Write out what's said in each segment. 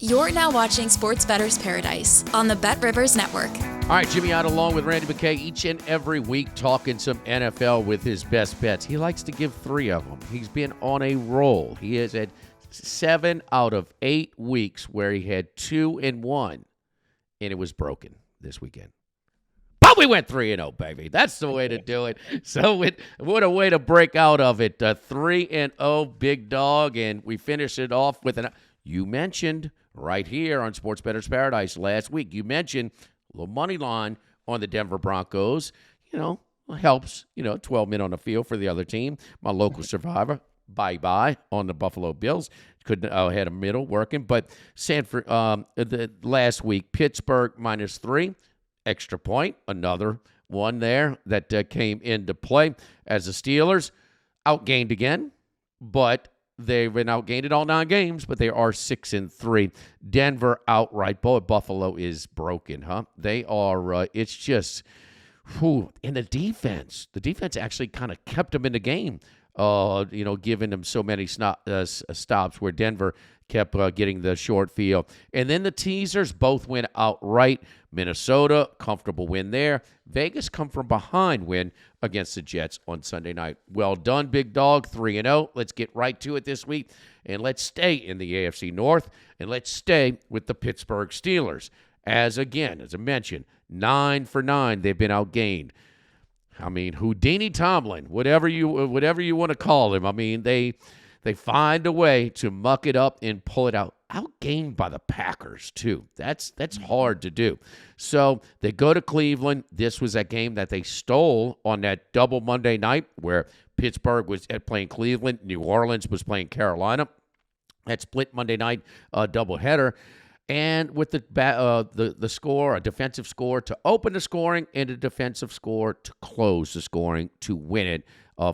You're now watching Sports Bettor's Paradise on the BetRivers Network. All right, Jimmy Ott along with Randy McKay each and every week talking some NFL with his best bets. He likes to give 3 of them. He's been on a roll. He has had 7 out of 8 weeks where he had 2 and 1, and it was broken this weekend. But we went 3-0, baby. That's the way to do it. So what a way to break out of it. 3-0, big dog, and we finish it off with you mentioned right here on Sports Bettor's Paradise last week, you mentioned a little money line on the Denver Broncos. Helps, 12 men on the field for the other team. My local survivor, bye-bye on the Buffalo Bills. Couldn't had a middle working. But Sanford, the last week, Pittsburgh -3, extra point, another one there that came into play as the Steelers outgained again, but they've been outgained in all 9 games, but they are 6-3. Denver outright. Boy, Buffalo is broken, huh? They are, it's just, and the defense actually kind of kept them in the game, giving them so many stops where Denver kept getting the short field. And then the teasers both went outright. Minnesota, comfortable win there. Vegas come from behind win against the Jets on Sunday night. Well done, big dog, 3-0. Let's get right to it this week, and let's stay in the AFC North, and let's stay with the Pittsburgh Steelers. As I mentioned, 9 for 9, they've been outgained. I mean, Houdini Tomlin, whatever you want to call him. I mean, they find a way to muck it up and pull it out. Outgained by the Packers, too. That's hard to do. So they go to Cleveland. This was that game that they stole on that double Monday night where Pittsburgh was playing Cleveland, New Orleans was playing Carolina. That split Monday night doubleheader. And with the score, a defensive score to open the scoring and a defensive score to close the scoring to win it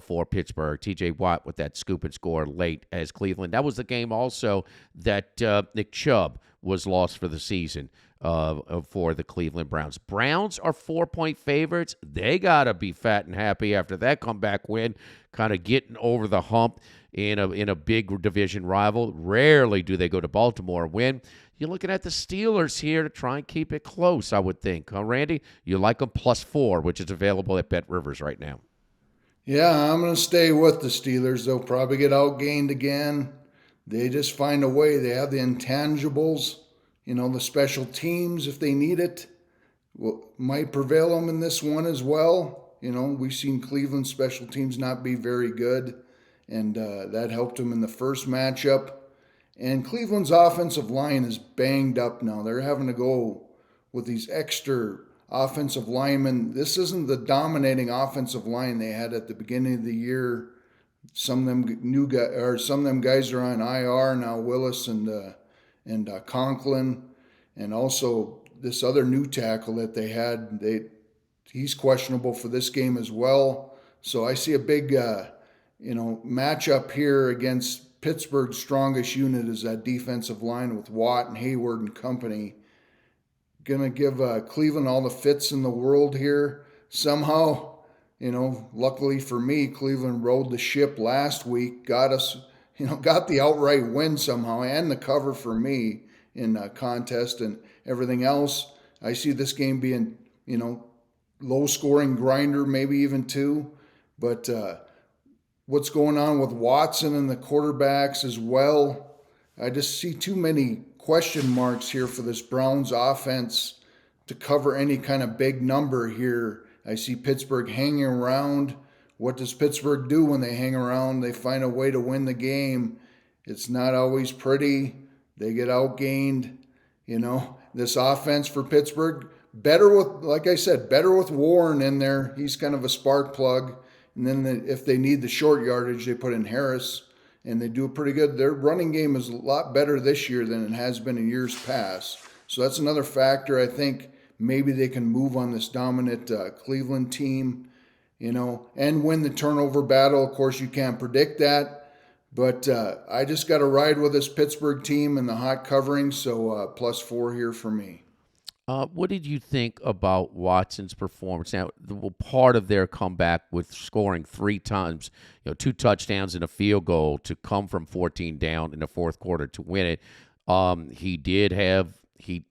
for Pittsburgh. T.J. Watt with that scoop and score late as Cleveland. That was the game also that Nick Chubb was lost for the season for the Cleveland Browns. Browns are 4-point favorites. They got to be fat and happy after that comeback win, kind of getting over the hump in a big division rival. Rarely do they go to Baltimore and win. You're looking at the Steelers here to try and keep it close, I would think. Huh, Randy? You like them +4, which is available at BetRivers right now. Yeah, I'm going to stay with the Steelers. They'll probably get outgained again. They just find a way. They have the intangibles, the special teams, if they need it, might prevail them in this one as well. We've seen Cleveland special teams not be very good, and that helped them in the first matchup. And Cleveland's offensive line is banged up now. They're having to go with these extra offensive linemen. This isn't the dominating offensive line they had at the beginning of the year. Some of them guys are on IR now. Willis and Conklin, and also this other new tackle that they had. He's questionable for this game as well. So I see a big matchup here against Pittsburgh's strongest unit is that defensive line with Watt and Hayward and company. Going to give Cleveland all the fits in the world here. Somehow, luckily for me, Cleveland rode the ship last week, got the outright win somehow and the cover for me in the contest and everything else. I see this game being, low-scoring grinder, maybe even 2. But what's going on with Watson and the quarterbacks as well, I just see too many question marks here for this Browns offense to cover any kind of big number here. I see Pittsburgh hanging around. What does Pittsburgh do when they hang around? They find a way to win the game. It's not always pretty. They get outgained. This offense for Pittsburgh, better with Warren in there. He's kind of a spark plug. And then if they need the short yardage, they put in Harris. And they do pretty good. Their running game is a lot better this year than it has been in years past. So that's another factor. I think maybe they can move on this dominant Cleveland team, and win the turnover battle. Of course, you can't predict that. But I just got to ride with this Pittsburgh team and the hot covering. So +4 here for me. What did you think about Watson's performance? Now, part of their comeback with scoring 3 times, 2 touchdowns and a field goal to come from 14 down in the fourth quarter to win it. He did have he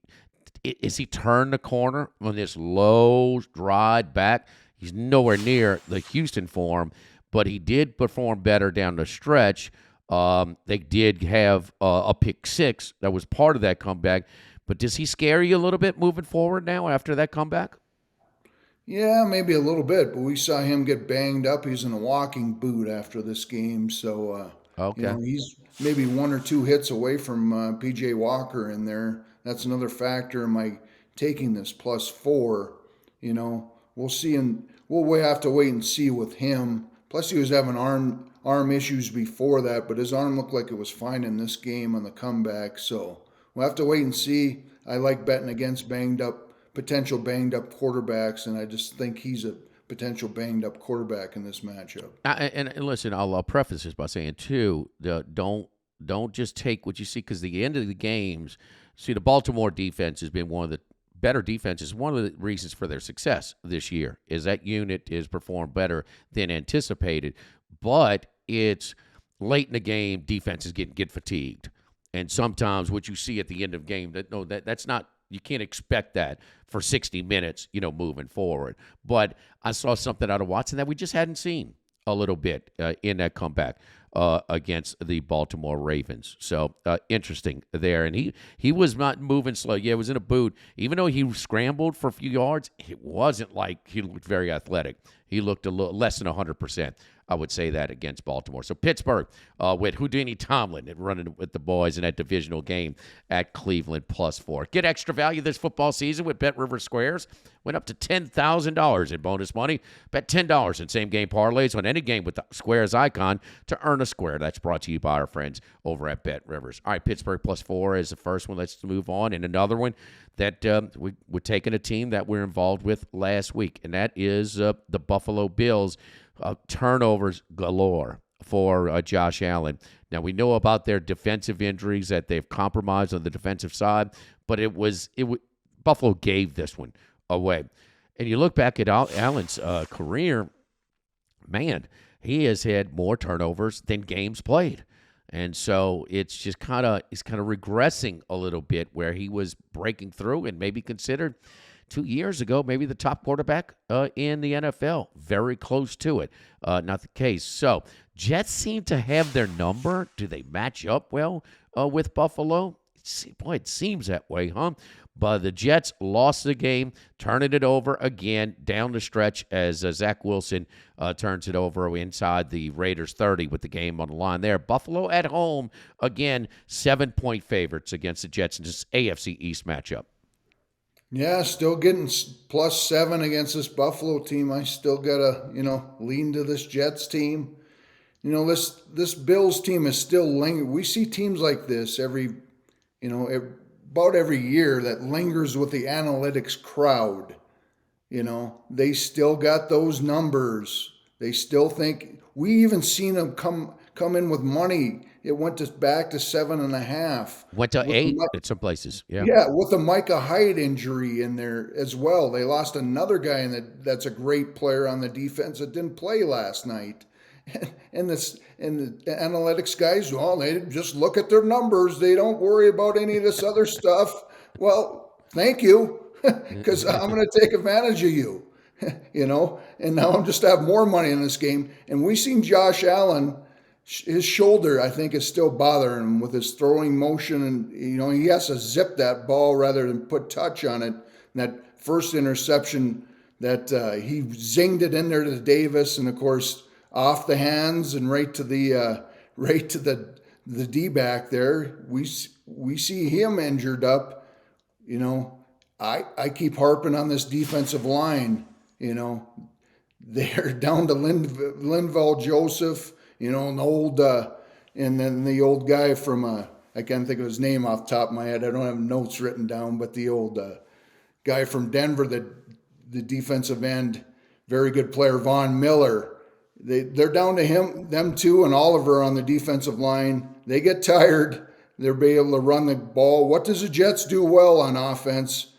turned the corner on this low ride back. He's nowhere near the Houston form, but he did perform better down the stretch. They did have a pick six that was part of that comeback. But does he scare you a little bit moving forward now after that comeback? Yeah, maybe a little bit, but we saw him get banged up. He's in a walking boot after this game, so Okay. he's maybe one or two hits away from PJ Walker in there. That's another factor in my taking this +4. We'll see, and we'll have to wait and see with him. Plus, he was having arm issues before that, but his arm looked like it was fine in this game on the comeback. So we'll have to wait and see. I like betting against potential banged up quarterbacks, and I just think he's a potential banged up quarterback in this matchup. And listen, I'll preface this by saying too, don't just take what you see, because the end of the games. See, the Baltimore defense has been one of the better defenses. One of the reasons for their success this year is that unit has performed better than anticipated. But it's late in the game, defenses get fatigued, and sometimes what you see at the end of the game, that's not. You can't expect that for 60 minutes, moving forward. But I saw something out of Watson that we just hadn't seen a little bit in that comeback against the Baltimore Ravens. So interesting there. And he was not moving slow. Yeah, it was in a boot. Even though he scrambled for a few yards, it wasn't like he looked very athletic. He looked a little less than 100%. I would say that against Baltimore. So Pittsburgh with Houdini Tomlin running with the boys in that divisional game at Cleveland +4. Get extra value this football season with BetRivers Squares. Went up to $10,000 in bonus money. Bet $10 in same-game parlays on any game with the Squares icon to earn a square. That's brought to you by our friends over at BetRivers. All right, Pittsburgh +4 is the first one. Let's move on. And another one that we're taking a team that we're involved with last week, and that is the Buffalo Bills. Turnovers galore for Josh Allen. Now, we know about their defensive injuries, that they've compromised on the defensive side, but Buffalo gave this one away. And you look back at Allen's career, man, he has had more turnovers than games played. And so it's just he's kind of regressing a little bit, where he was breaking through and maybe considered 2 years ago, maybe the top quarterback in the NFL. Very close to it. Not the case. So Jets seem to have their number. Do they match up well with Buffalo? Boy, it seems that way, huh? But the Jets lost the game, turning it over again down the stretch as Zach Wilson turns it over inside the Raiders 30 with the game on the line there. Buffalo at home, again, 7-point favorites against the Jets in this AFC East matchup. Yeah, still getting +7 against this Buffalo team. I still gotta, lean to this Jets team. This Bills team is still lingering. We see teams like this about every year that lingers with the analytics crowd. They still got those numbers. They still think. We even seen them come in with money. It went back to 7.5. Went to 8 at some places. Yeah. Yeah, with the Micah Hyde injury in there as well. They lost another guy that's a great player on the defense that didn't play last night. And the analytics guys, well, they just look at their numbers. They don't worry about any of this other stuff. Well, thank you, because I'm going to take advantage of you, And now I'm just have more money in this game. And we seen Josh Allen. His shoulder, I think, is still bothering him with his throwing motion. And, he has to zip that ball rather than put touch on it. And that first interception that he zinged it in there to Davis. And, of course, off the hands and right to the D-back there. We see him injured up. I keep harping on this defensive line. They're down to Linval Joseph. And then the old guy from, I can't think of his name off the top of my head. I don't have notes written down, but the old guy from Denver, the defensive end, very good player, Von Miller. They're down to them two, and Oliver on the defensive line. They get tired. They'll be able to run the ball. What does the Jets do well on offense?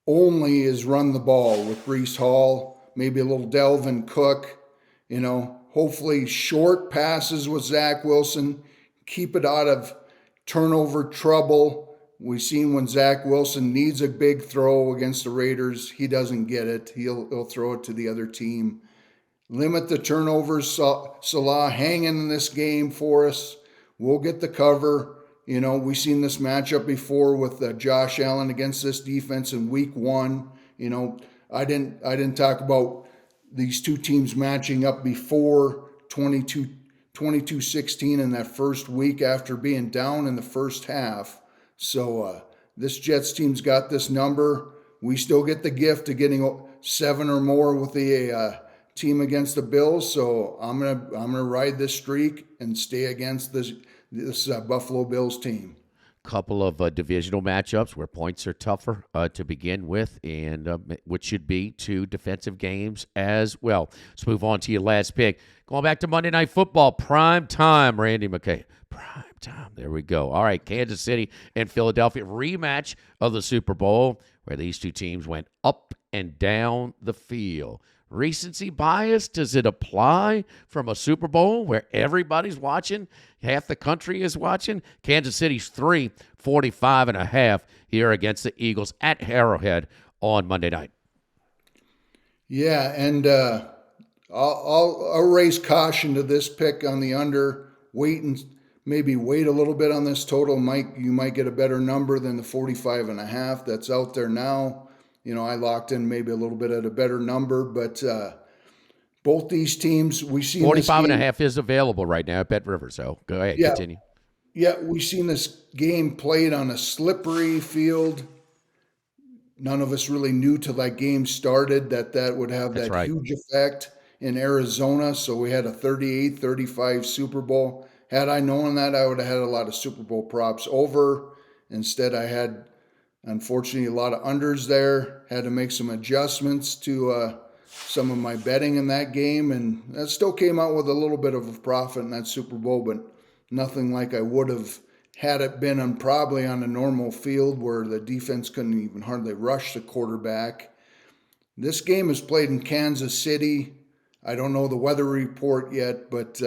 Only is run the ball with Breece Hall, maybe a little Delvin Cook, Hopefully short passes with Zach Wilson. Keep it out of turnover trouble. We've seen when Zach Wilson needs a big throw against the Raiders, he doesn't get it. He'll throw it to the other team. Limit the turnovers. Salah hanging in this game for us. We'll get the cover. We've seen this matchup before with Josh Allen against this defense in week 1. I didn't talk about these two teams matching up before 22-16 in that first week after being down in the first half. So this Jets team's got this number. We still get the gift of getting 7 or more with the team against the Bills. So I'm gonna ride this streak and stay against this Buffalo Bills team. Couple of divisional matchups where points are tougher to begin with, and which should be 2 defensive games as well. Let's move on to your last pick. Going back to Monday Night Football, prime time, Randy McKay. Prime time. There we go. All right, Kansas City and Philadelphia, rematch of the Super Bowl, where these two teams went up and down the field. Recency bias, does it apply from a Super Bowl where everybody's watching? Half the country is watching. Kansas City's 345.5 here against the Eagles at Arrowhead on Monday night. Yeah, and I'll raise caution to this pick on the under. Maybe wait a little bit on this total. You might get a better number than the 45.5 that's out there now. I locked in maybe a little bit at a better number, but both these teams, we've seen 45.5 is available right now at BetRivers, so go ahead, continue. Yeah, we've seen this game played on a slippery field. None of us really knew till that game started that would have That's that right. huge effect in Arizona, so we had a 38-35 Super Bowl. Had I known that, I would have had a lot of Super Bowl props over. Instead, I had, unfortunately, a lot of unders there. Had to make some adjustments to some of my betting in that game, and that still came out with a little bit of a profit in that Super Bowl, but nothing like I would have had it been probably on a normal field where the defense couldn't even hardly rush the quarterback. This game is played in Kansas City. I don't know the weather report yet, but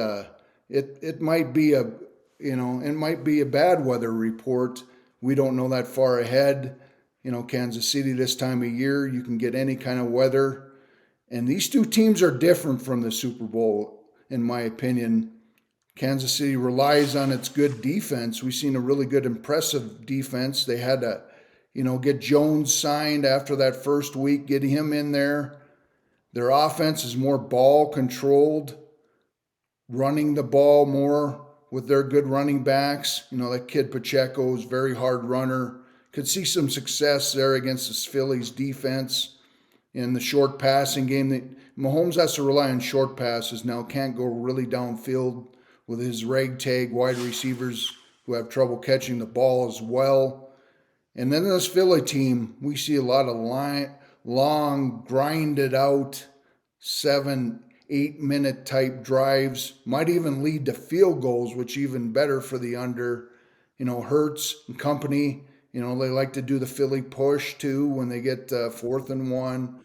it might be a bad weather report. We don't know that far ahead. Kansas City this time of year, you can get any kind of weather. And these two teams are different from the Super Bowl, in my opinion. Kansas City relies on its good defense. We've seen a really good, impressive defense. They had to, get Jones signed after that first week, get him in there. Their offense is more ball controlled, running the ball more with their good running backs. That kid Pacheco is a very hard runner. Could see some success there against the Phillies defense. In the short passing game, Mahomes has to rely on short passes now. Can't go really downfield with his ragtag wide receivers who have trouble catching the ball as well. And then this Philly team, we see a lot of long, grinded out 7-8 minute type drives. Might even lead to field goals, which even better for the under. Hurts and company. They like to do the Philly push too when they get 4th and 1.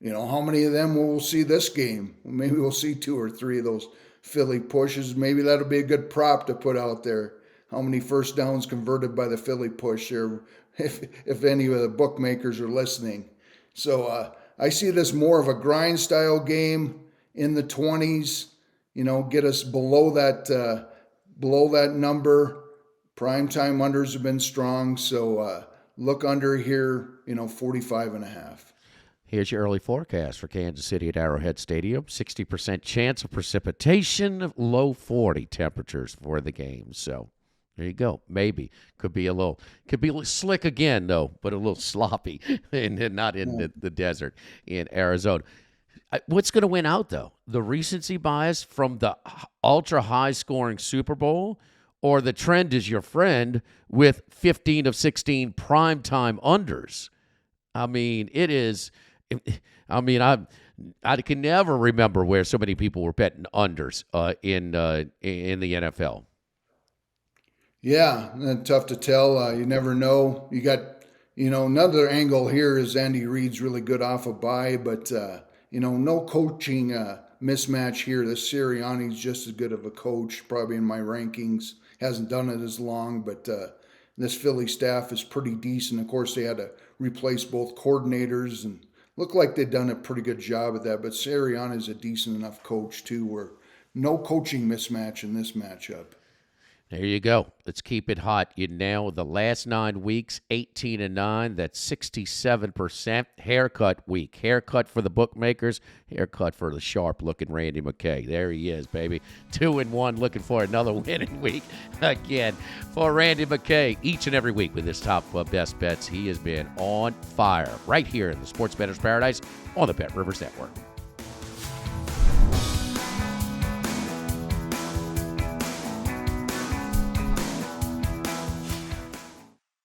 How many of them will we see this game? Maybe we'll see 2 or 3 of those Philly pushes. Maybe that'll be a good prop to put out there. How many first downs converted by the Philly push there, if any of the bookmakers are listening. So I see this more of a grind style game in the 20s. Get us below that number. Primetime unders have been strong, so look under here. 45.5. Here's your early forecast for Kansas City at Arrowhead Stadium. 60% chance of precipitation, low 40 temperatures for the game. So there you go. Maybe. Could be a little slick again, though, but a little sloppy and not in the desert in Arizona. What's going to win out, though? The recency bias from the ultra-high scoring Super Bowl, or the trend is your friend with 15 of 16 primetime unders? I mean, it is... I can never remember where so many people were betting unders in the NFL. Yeah, tough to tell. You never know. You got, another angle here is Andy Reid's really good off a bye, but, no coaching mismatch here. This Sirianni's just as good of a coach, probably in my rankings. hasn't done it as long, but this Philly staff is pretty decent. Of course, they had to replace both coordinators and looked like they'd done a pretty good job at that. But Sirianni is a decent enough coach, too, where no coaching mismatch in this matchup. There you go. Let's keep it hot. You nail the last 9 weeks, 18-9. That's 67%. Haircut week. Haircut for the bookmakers. Haircut for the sharp-looking Randy McKay. There he is, baby. 2-1, looking for another winning week again for Randy McKay. Each and every week with his top best bets, he has been on fire right here in the Sports Bettor's Paradise on the BetRivers Network.